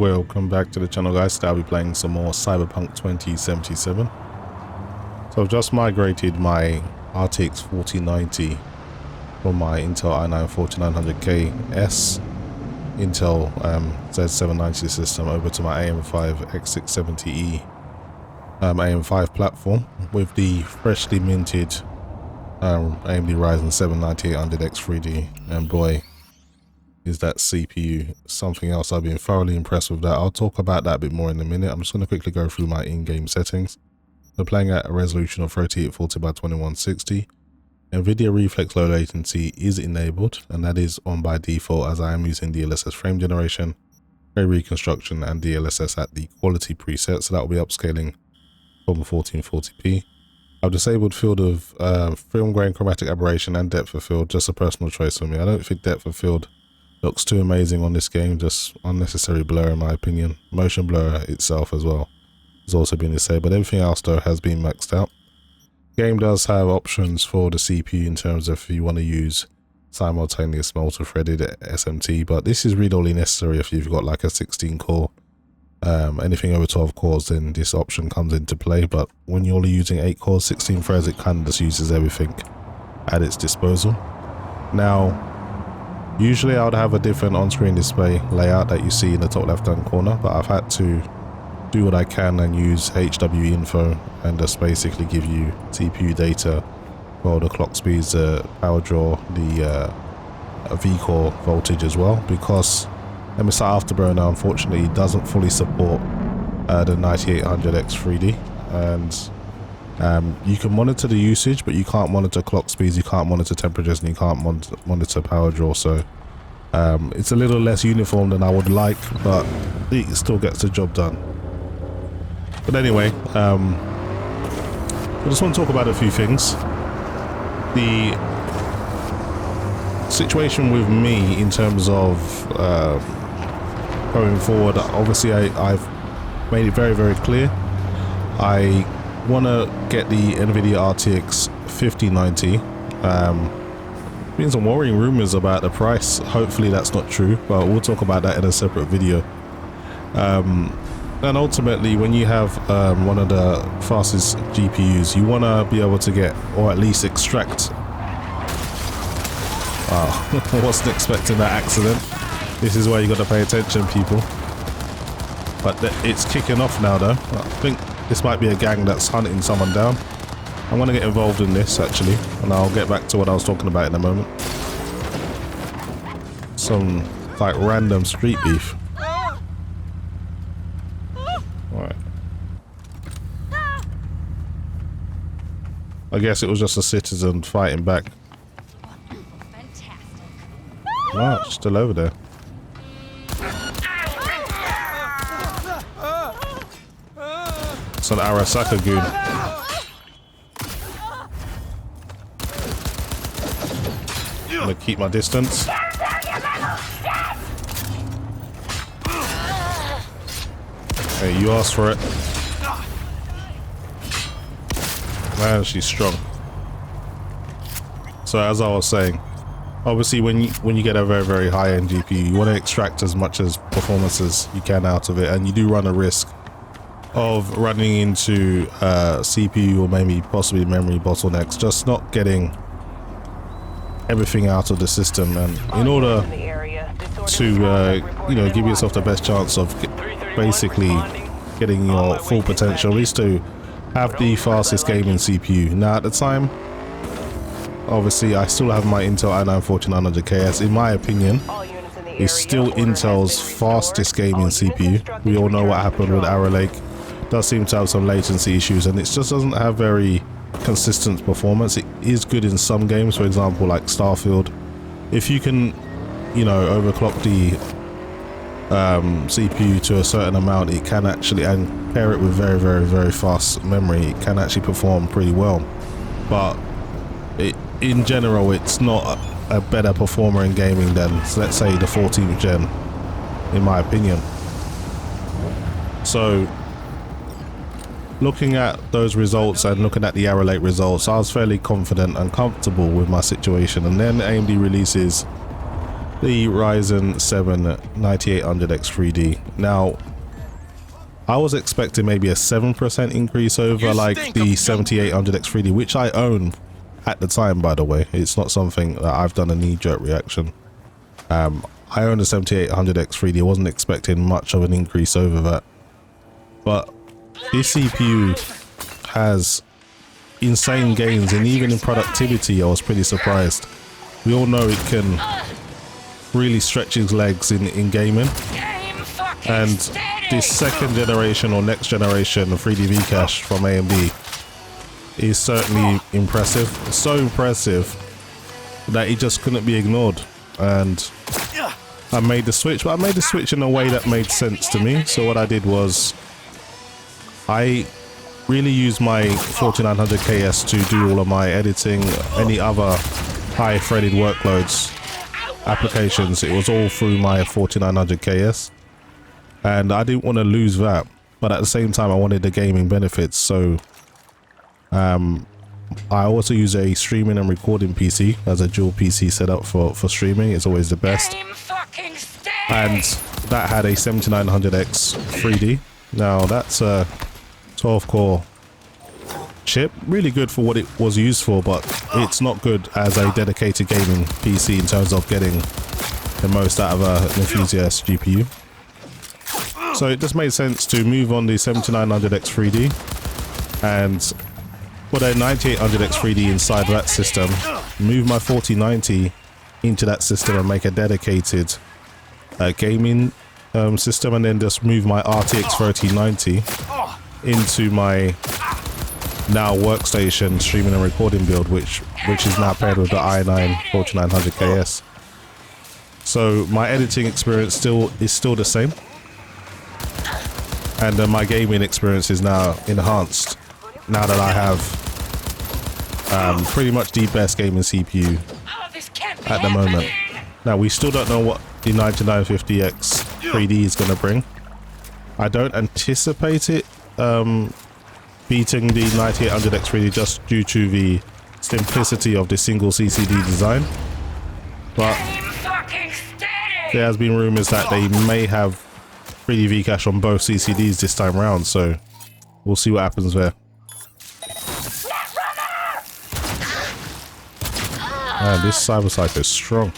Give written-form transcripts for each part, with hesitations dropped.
welcome back to the channel, guys. Today I'll be playing some more Cyberpunk 2077. So I've just migrated my RTX 4090 from my Intel i9-4900K Intel Z790 system over to my AM5 X670E AM5 platform with the freshly minted AMD Ryzen 7800X 3D, and boy, is that CPU something else. I've been thoroughly impressed with that. I'll talk about that a bit more in a minute. I'm just going to quickly go through my in-game settings. We're playing at a resolution of 3840 by 2160. NVIDIA Reflex Low Latency is enabled, and that is on by default, as I am using DLSS frame generation, ray reconstruction, and DLSS at the quality preset, so that will be upscaling from 1440p. I've disabled field of film grain, chromatic aberration, and depth of field, just a personal choice for me. I don't think depth of field looks too amazing on this game, just unnecessary blur in my opinion. Motion blur itself as well has also been disabled, but everything else though has been maxed out. Game does have options for the CPU in terms of if you want to use simultaneous multi-threaded SMT, but this is really only necessary if you've got like a 16 core. Anything over 12 cores, then this option comes into play, but when you're only using 8 cores, 16 threads, it kind of just uses everything at its disposal. Now, usually I would have a different on-screen display layout that you see in the top left-hand corner, but I've had to do what I can and use HW info and just basically give you CPU data for the clock speeds, power draw, the V-core voltage as well, because MSI Afterburner unfortunately doesn't fully support the 9800X 3D, and you can monitor the usage, but you can't monitor clock speeds, you can't monitor temperatures, and you can't monitor power draw. So it's a little less uniform than I would like, but it still gets the job done. But anyway, I just want to talk about a few things. The situation with me in terms of going forward, obviously I've made it very, very clear. I want to get the NVIDIA RTX 5090. Been some worrying rumors about the price. Hopefully that's not true, but we'll talk about that in a separate video. And ultimately, when you have one of the fastest GPUs, you want to be able to get, or at least extract. I wasn't expecting that accident. This is where you got to pay attention, people. But it's kicking off now, though. I think this might be a gang that's hunting someone down. I'm going to get involved in this, actually, and I'll get back to what I was talking about in a moment. Some, like, random street beef. Alright. I guess it was just a citizen fighting back. Wow, it's still over there. It's an Arasaka goon. I'm gonna keep my distance. Hey, you asked for it. Man, she's strong. So as I was saying, obviously when you get a very, very high-end GPU, you want to extract as much as performance as you can out of it, and you do run a risk of running into CPU or maybe possibly memory bottlenecks, just not getting everything out of the system. And in order to you know, give yourself the best chance of basically getting your full potential, is to have the fastest gaming CPU. Now at the time, obviously I still have my Intel i9-14900K. In my opinion, is still Intel's fastest gaming CPU. We all know what happened with Arrow Lake. Does seem to have some latency issues, and it just doesn't have very consistent performance. It is good in some games, for example like Starfield. If you can, you know, overclock the CPU to a certain amount, it can actually, and pair it with very, very, very fast memory, it can actually perform pretty well. But in general, it's not a better performer in gaming than, let's say, the 14th gen, in my opinion. So looking at those results and looking at the Arrow Lake results, I was fairly confident and comfortable with my situation, and then AMD releases the Ryzen 7 9800X 3D, Now, I was expecting maybe a 7% increase over like the 7800X3D, which I own at the time, by the way. It's not something that I've done a knee-jerk reaction. I own the 7800X3D. I wasn't expecting much of an increase over that. But this CPU has insane gains, and even in productivity I was pretty surprised. We all know it can really stretch its legs in gaming, and this second generation or next generation of 3D V-Cache from AMD is certainly impressive. So impressive that it just couldn't be ignored, and I made the switch, but I made the switch in a way that made sense to me. So what I did was I really used my 4900KS to do all of my editing, any other high threaded workloads, applications. It was all through my 4900KS, and I didn't want to lose that, but at the same time I wanted the gaming benefits. So I also use a streaming and recording PC as a dual PC setup for streaming. It's always the best, and that had a 7900X 3D. Now that's a 12 core chip, really good for what it was used for, but it's not good as a dedicated gaming PC in terms of getting the most out of an enthusiast GPU. So it just made sense to move on the 7900X 3D and put a 9800X 3D inside that system, move my 4090 into that system and make a dedicated gaming system, and then just move my RTX 3090 into my now workstation streaming and recording build, which is now paired with the i9 4900KS. So my editing experience is still the same, and my gaming experience is now enhanced now that I have pretty much the best gaming CPU at the moment. Now we still don't know what the 9950X 3D is going to bring. I don't anticipate it beating the 9800X 3D just due to the simplicity of the single CCD design, but there has been rumors that they may have 3D V-Cache on both CCDs this time round, so we'll see what happens there. Man, this Cyberpunk is strong.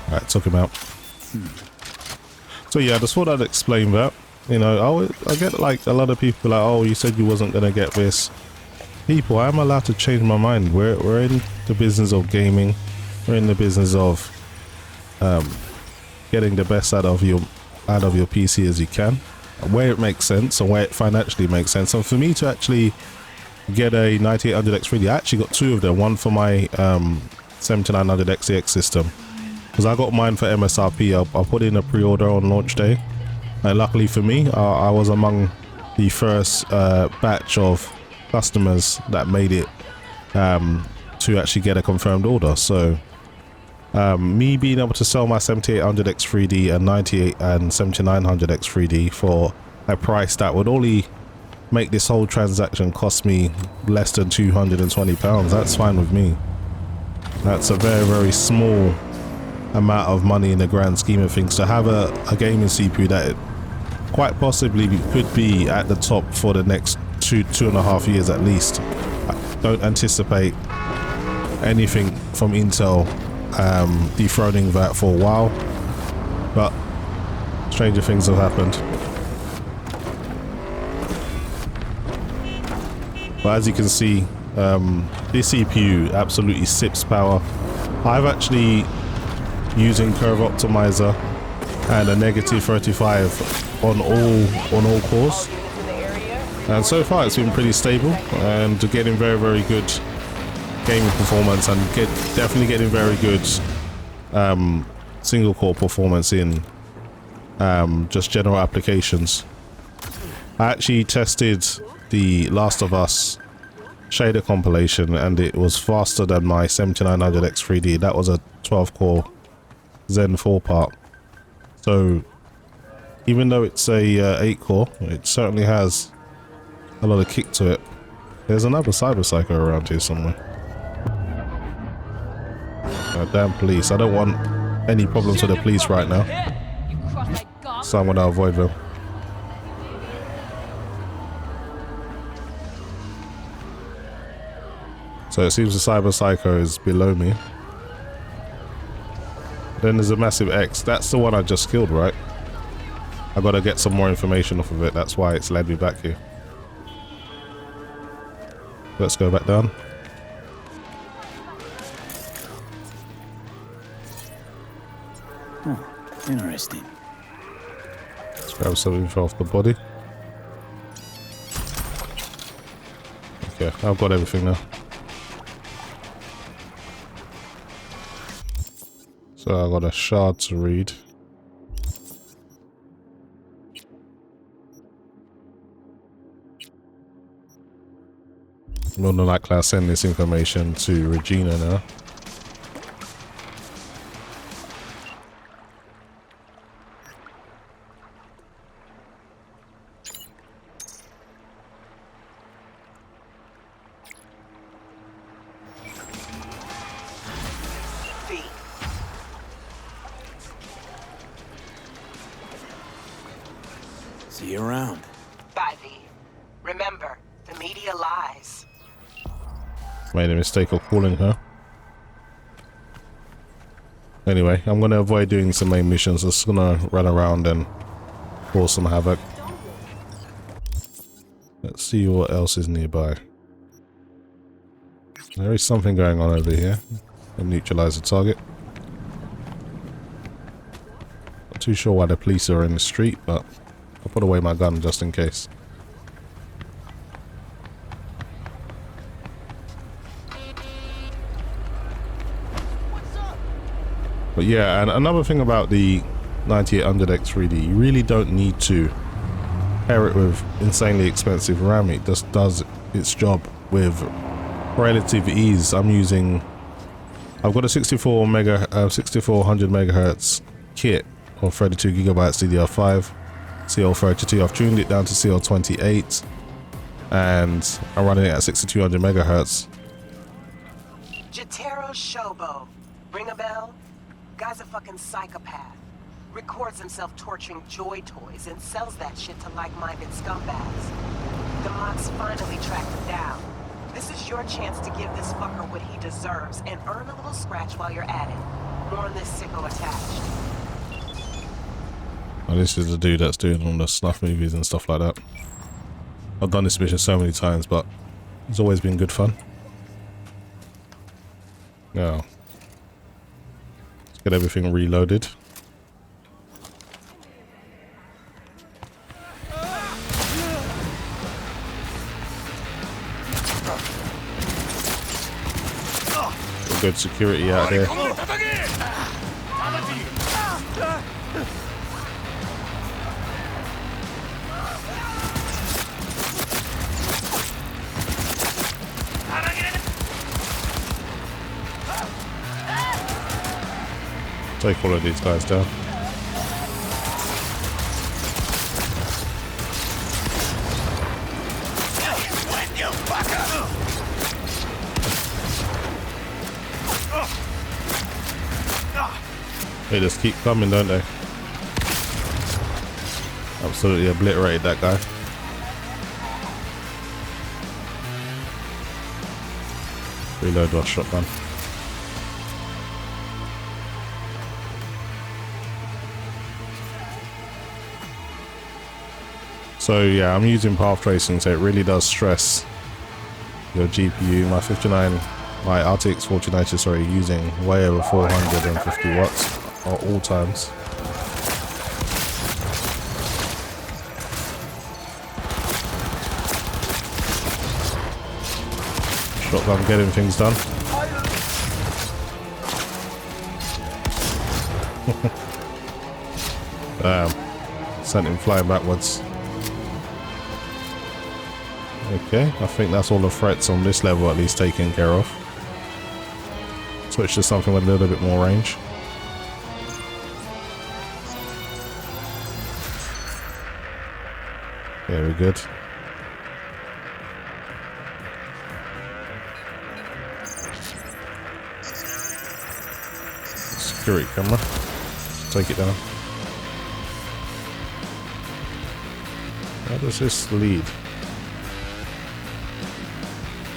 Alright, took him out. So yeah, I just thought I'd explain that. You know, I get like a lot of people like, oh, you said you wasn't gonna get this. People, I'm allowed to change my mind. We're in the business of gaming. We're in the business of getting the best out of your PC as you can, where it makes sense and where it financially makes sense. And for me to actually get a 9800X 3D, I actually got two of them. One for my 7900XTX system, because I got mine for MSRP. I put in a pre-order on launch day, and luckily for me, I was among the first batch of customers that made it to actually get a confirmed order. So me being able to sell my 7800X 3D and 98 and 7900X 3D for a price that would only make this whole transaction cost me less than £220, that's fine with me. That's a very, very small amount of money in the grand scheme of things to have a gaming CPU that quite possibly could be at the top for the next two and a half years at least. I don't anticipate anything from Intel dethroning that for a while, but stranger things have happened. But as you can see, this CPU absolutely sips power. I've actually using Curve Optimizer and a negative 35 on all cores, and so far it's been pretty stable and getting very, very good gaming performance, and definitely getting very good single core performance in just general applications. I actually tested the Last of Us shader compilation and it was faster than my 7900X 3D. That was a 12 core Zen 4 part. So even though it's a 8 core, it certainly has a lot of kick to it. There's another Cyberpsycho around here somewhere. Damn police. I don't want any problems with the police right now. so I'm going to avoid them. So it seems the Cyber Psycho is below me. Then there's a massive X. That's the one I just killed, right? I got to get some more information off of it. That's why it's led me back here. Let's go back down. Oh, interesting. Let's grab some info off the body. Okay, I've got everything now. So I've got a shard to read. More than likely I'll send this information to Regina now. See you around. Bye, V. Remember, the media lies. Made a mistake of calling her. Anyway, I'm gonna avoid doing some main missions. Just gonna run around and cause some havoc. Let's see what else is nearby. There is something going on over here. I'll neutralize the target. Not too sure why the police are in the street, but I'll put away my gun just in case. But yeah, and another thing about the 9800X3D, you really don't need to pair it with insanely expensive RAM. It just does its job with relative ease. I've got a 6400 megahertz kit of 32GB DDR5 CL32. I've tuned it down to CL28 and I'm running it at 6200 megahertz. Jotaro Shobo. Ring a bell? Guy's a fucking psychopath. Records himself torturing Joy toys and sells that shit to like-minded scumbags. The mods finally tracked him down. This is your chance to give this fucker what he deserves and earn a little scratch while you're at it. More on this sicko attached. Oh, this is the dude that's doing all the snuff movies and stuff like that. I've done this mission so many times, but it's always been good fun. Now, let's get everything reloaded. Good security out there. Take all of these guys down. They just keep coming, don't they? Absolutely obliterated that guy. Reload our shotgun. So yeah, I'm using path tracing, so it really does stress your GPU. My RTX 4090, sorry, using way over 450 watts at all times. Shotgun getting things done. Damn, sent him flying backwards. Okay, I think that's all the threats on this level at least taken care of. Switch to something with a little bit more range. Very good. Security camera. Take it down. How does this lead?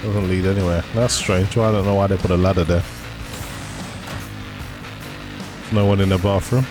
Doesn't lead anywhere. That's strange. I don't know why they put a ladder there. No one in the bathroom.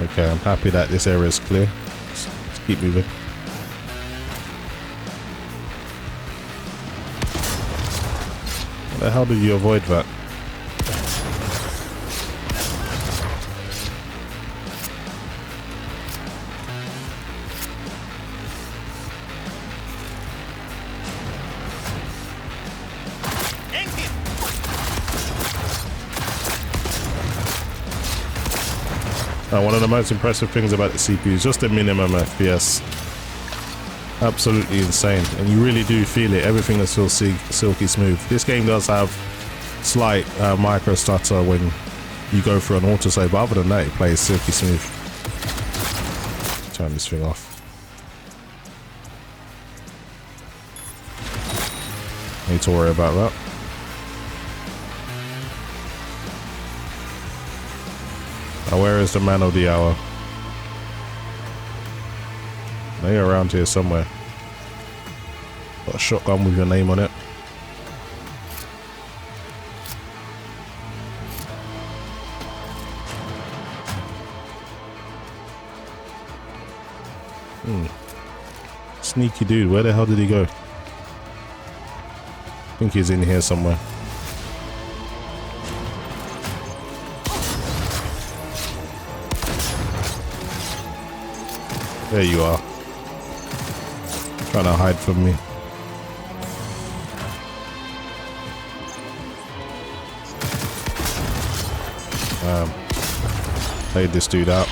Okay, I'm happy that this area is clear. Let's keep moving. How the hell did you avoid that? One of the most impressive things about the CPU is just the minimum FPS. Absolutely insane, and you really do feel it. Everything is still silky smooth. This game does have slight micro stutter when you go through an autosave, but other than that, it plays silky smooth. Turn this thing off. Need to worry about that. Now, where is the man of the hour? They're around here somewhere. Got a shotgun with your name on it. Sneaky dude, where the hell did he go? I think he's in here somewhere. There you are. Trying to hide from me. Laid this dude out.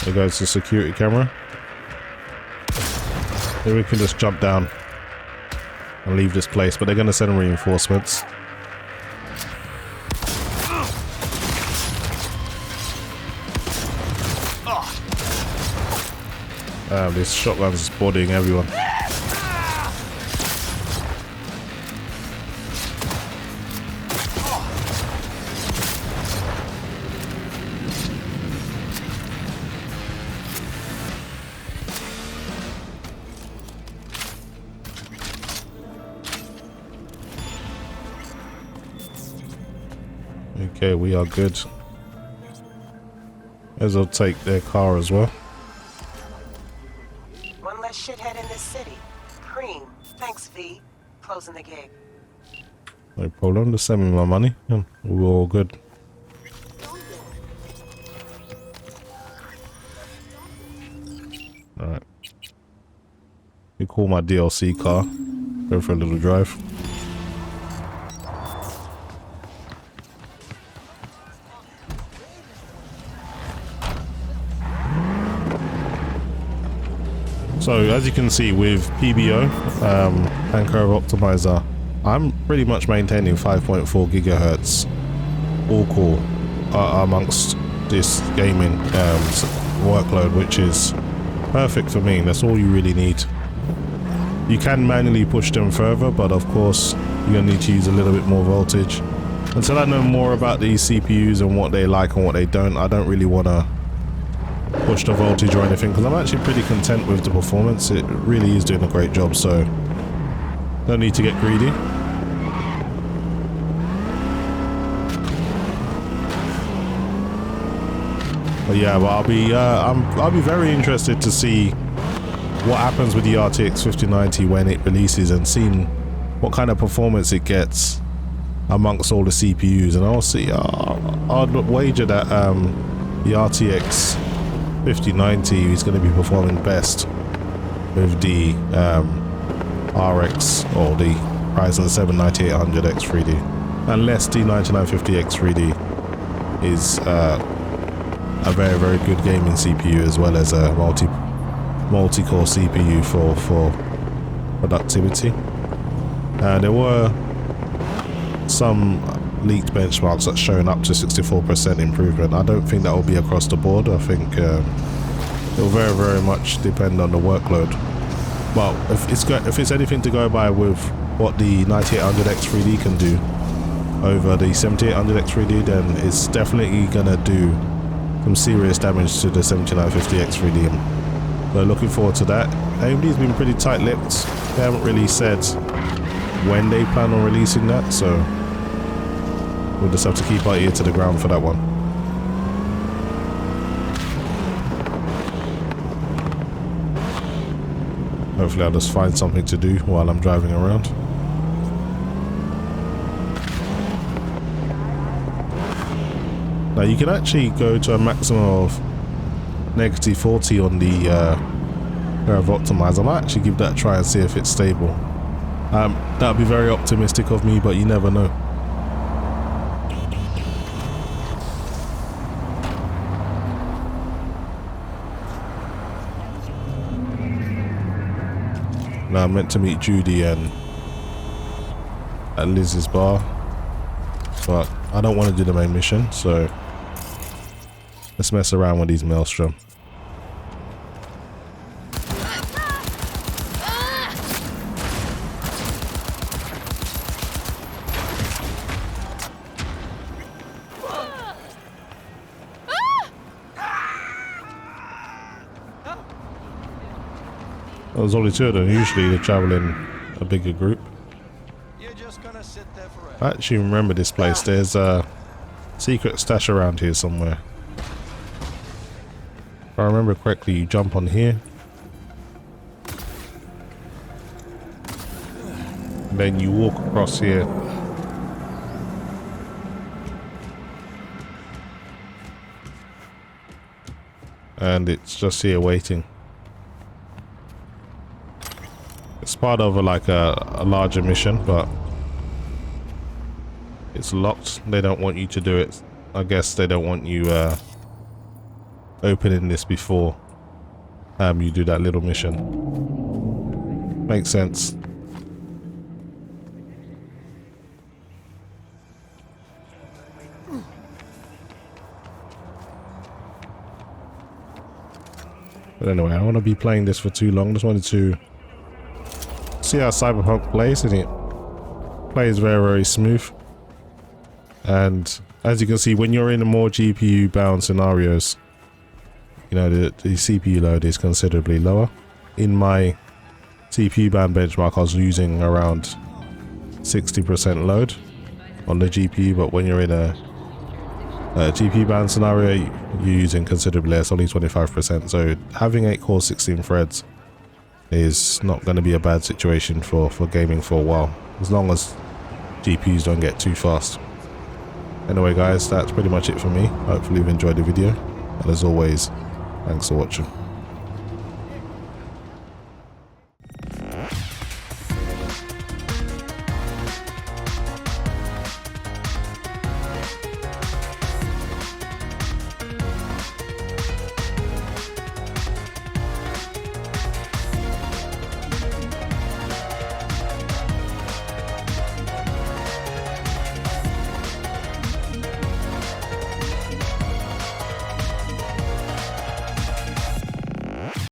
There goes the security camera. Then we can just jump down and leave this place, but they're going to send reinforcements. This shotgun's bodying everyone. Okay, we are good. As I'll take their car as well. One less shithead in this city. Cream. Thanks, V. Closing the gig. No problem, just send me my money and we're all good. Alright. We call my DLC car. Go for a little drive. So as you can see with PBO and Curve Optimizer, I'm pretty much maintaining 5.4 gigahertz all core amongst this gaming workload, which is perfect for me. That's all you really need. You can manually push them further, but of course you're gonna need to use a little bit more voltage. Until I know more about these CPUs and what they like and what they don't, I don't really want to push the voltage or anything, because I'm actually pretty content with the performance. It really is doing a great job, so don't need to get greedy. But yeah, but I'll be very interested to see what happens with the RTX 5090 when it releases, and seeing what kind of performance it gets amongst all the CPUs. And I'll see. I'd wager that the RTX 5090 is going to be performing best with the RX or the Ryzen 7 9800X 3D, unless the 9950X 3D is a very, very good gaming CPU, as well as a multi-core CPU for productivity. There were some leaked benchmarks that's showing up to 64% improvement. I don't think that will be across the board. I think it will very, very much depend on the workload. Well, if it's anything to go by with what the 9800X 3D can do, over the 7800 X3D, then it's definitely gonna do some serious damage to the 7950 X3D. So looking forward to that. AMD's been pretty tight-lipped. They haven't really said when they plan on releasing that, so we'll just have to keep our ear to the ground for that one. Hopefully I'll just find something to do while I'm driving around. Now you can actually go to a maximum of -40 on the Curve Optimizer. I might actually give that a try and see if it's stable. That would be very optimistic of me, but you never know. Now I'm meant to meet Judy and at Liz's bar, but I don't want to do the main mission, so let's mess around with these Maelstrom. There's only two of them. Usually they travel in a bigger group. You're just gonna sit there forever. I actually remember this place. There's a secret stash around here somewhere. If I remember correctly, you jump on here. And then you walk across here. And it's just here waiting. It's part of a larger mission, but it's locked. They don't want you to do it. I guess they don't want you opening this before you do that little mission. Makes sense. But anyway, I don't want to be playing this for too long. Just wanted to see how Cyberpunk plays, and it plays very, very smooth. And as you can see, when you're in the more GPU bound scenarios, you know, the CPU load is considerably lower. In my CPU bound benchmark, I was using around 60% load on the GPU, but when you're in a GPU bound scenario, you're using considerably less, only 25%. So having 8 cores, 16 threads is not going to be a bad situation for gaming for a while, as long as GPUs don't get too fast. Anyway guys, that's pretty much it for me. Hopefully you've enjoyed the video, and as always, thanks for watching.